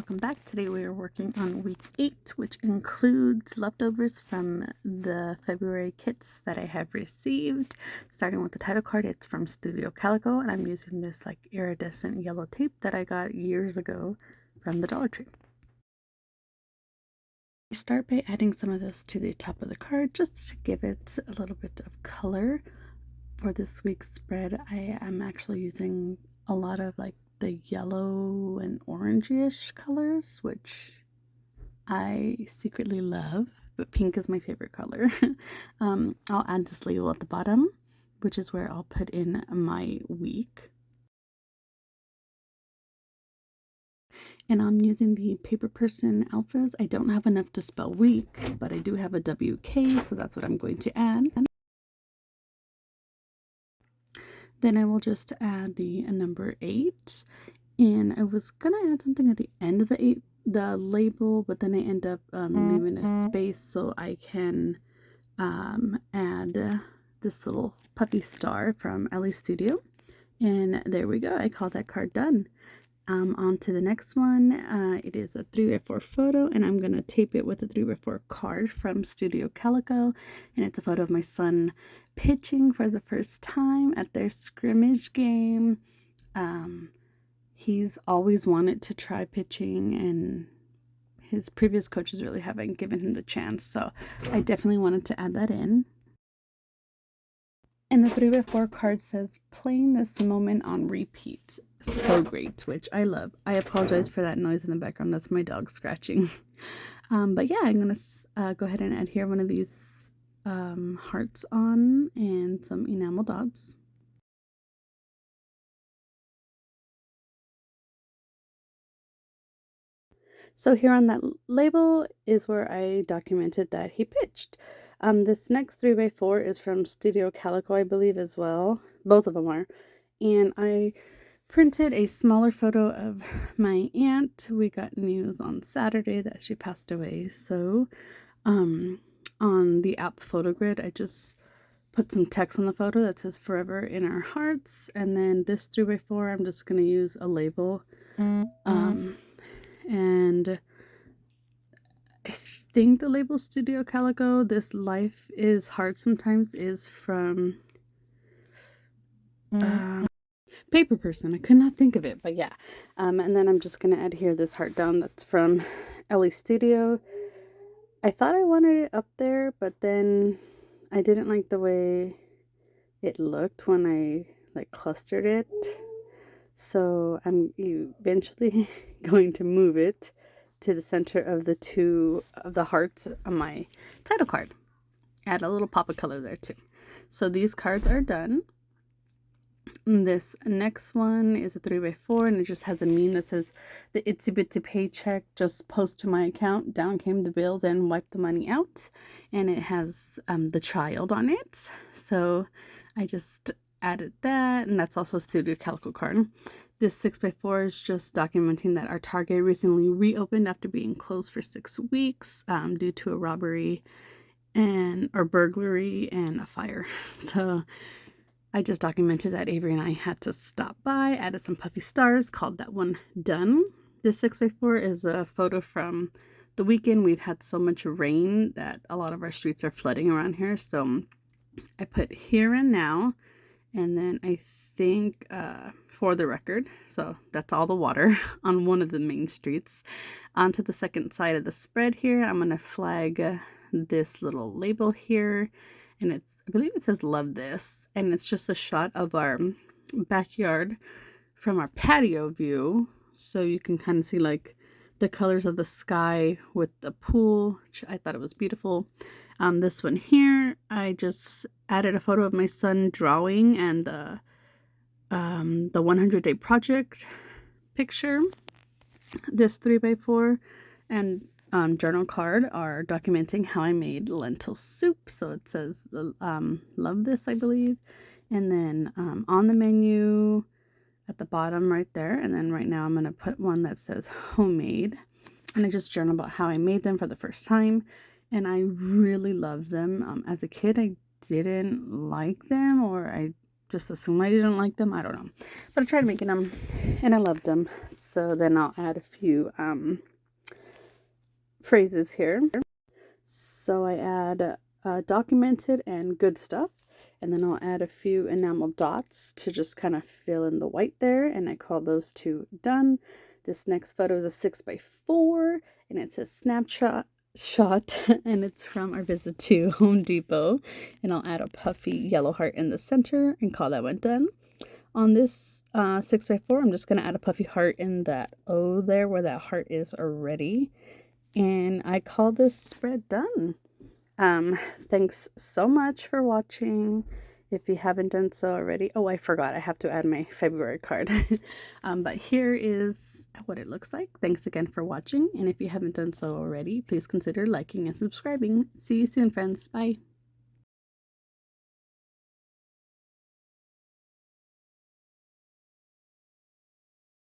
welcome back. Today we are working on week 8, which includes leftovers from the February kits that I have received. Starting with the title card, it's from Studio Calico, and I'm using this like iridescent yellow tape that I got years ago from the Dollar Tree. I start by adding some of this to the top of the card just to give it a little bit of color. For this week's spread, I am actually using a lot of like the yellow and orange-ish colors, which I secretly love, but pink is my favorite color. I'll add this label at the bottom, which is where I'll put in my week. And I'm using the Paper Person alphas. I don't have enough to spell week, but I do have a WK, so that's what I'm going to add. Then I will just add the number 8, and I was gonna add something at the end of the label, but then I end up leaving a space so I can add this little puppy star from Elle Studio, and there we go. I call that card done. On to the next one. It is a 3x4 photo, and I'm going to tape it with a 3x4 card from Studio Calico, and it's a photo of my son pitching for the first time at their scrimmage game. He's always wanted to try pitching, and his previous coaches really haven't given him the chance, so I definitely wanted to add that in. And the 3x4 card says, playing this moment on repeat. So great, which I love. I apologize for that noise in the background. That's my dog scratching. But yeah, I'm going to go ahead and adhere one of these hearts on and some enamel dots. So here on that label is where I documented that he pitched. This next 3x4 is from Studio Calico, I believe, as well. Both of them are. And I printed a smaller photo of my aunt. We got news on Saturday that she passed away. So on the app PhotoGrid, I just put some text on the photo that says forever in our hearts. And then this 3x4, I'm just going to use a label. And I think the label Studio Calico, this life is hard sometimes, is from Paper Person. I could not think of it, but yeah. And then I'm just going to adhere this heart down that's from Elle Studio. I thought I wanted it up there, but then I didn't like the way it looked when I like clustered it. So I'm eventually going to move it to the center of the two of the hearts on my title card. Add a little pop of color there too. So these cards are done. This next one is a 3x4, and it just has a meme that says, the itsy bitsy paycheck just post to my account, down came the bills and wiped the money out. And it has the child on it. So I just added that, and that's also a Studio Calico card. This 6x4 is just documenting that our Target recently reopened after being closed for 6 weeks due to a robbery or burglary and a fire. So I just documented that Avery and I had to stop by, added some puffy stars, called that one done. This 6x4 is a photo from the weekend. We've had so much rain that a lot of our streets are flooding around here. So I put here and now, and then I think for the record, so that's all the water on one of the main streets. Onto the second side of the spread here, I'm going to flag this little label here, and I believe it says love this, and it's just a shot of our backyard from our patio view, so you can kind of see like the colors of the sky with the pool, which I thought it was beautiful. This one here, I just added a photo of my son drawing and the 100-day project picture. This 3x4 and journal card are documenting how I made lentil soup. So it says love this, I believe. And then on the menu at the bottom right there. And then right now I'm going to put one that says homemade. And I just journal about how I made them for the first time. And I really love them. As a kid, I didn't like them, or I just assume I didn't like them. I don't know. But I tried making them and I loved them. So then I'll add a few phrases here. So I add documented and good stuff. And then I'll add a few enamel dots to just kind of fill in the white there. And I call those two done. This next photo is a 6x4 and it says snapshot and it's from our visit to Home Depot. And I'll add a puffy yellow heart in the center and call that one done. On this 6x4, I'm just going to add a puffy heart in that O there where that heart is already. And I call this spread done. Thanks so much for watching. If you haven't done so already, oh, I forgot, I have to add my February card. But here is what it looks like. Thanks again for watching. And if you haven't done so already, please consider liking and subscribing. See you soon, friends. Bye.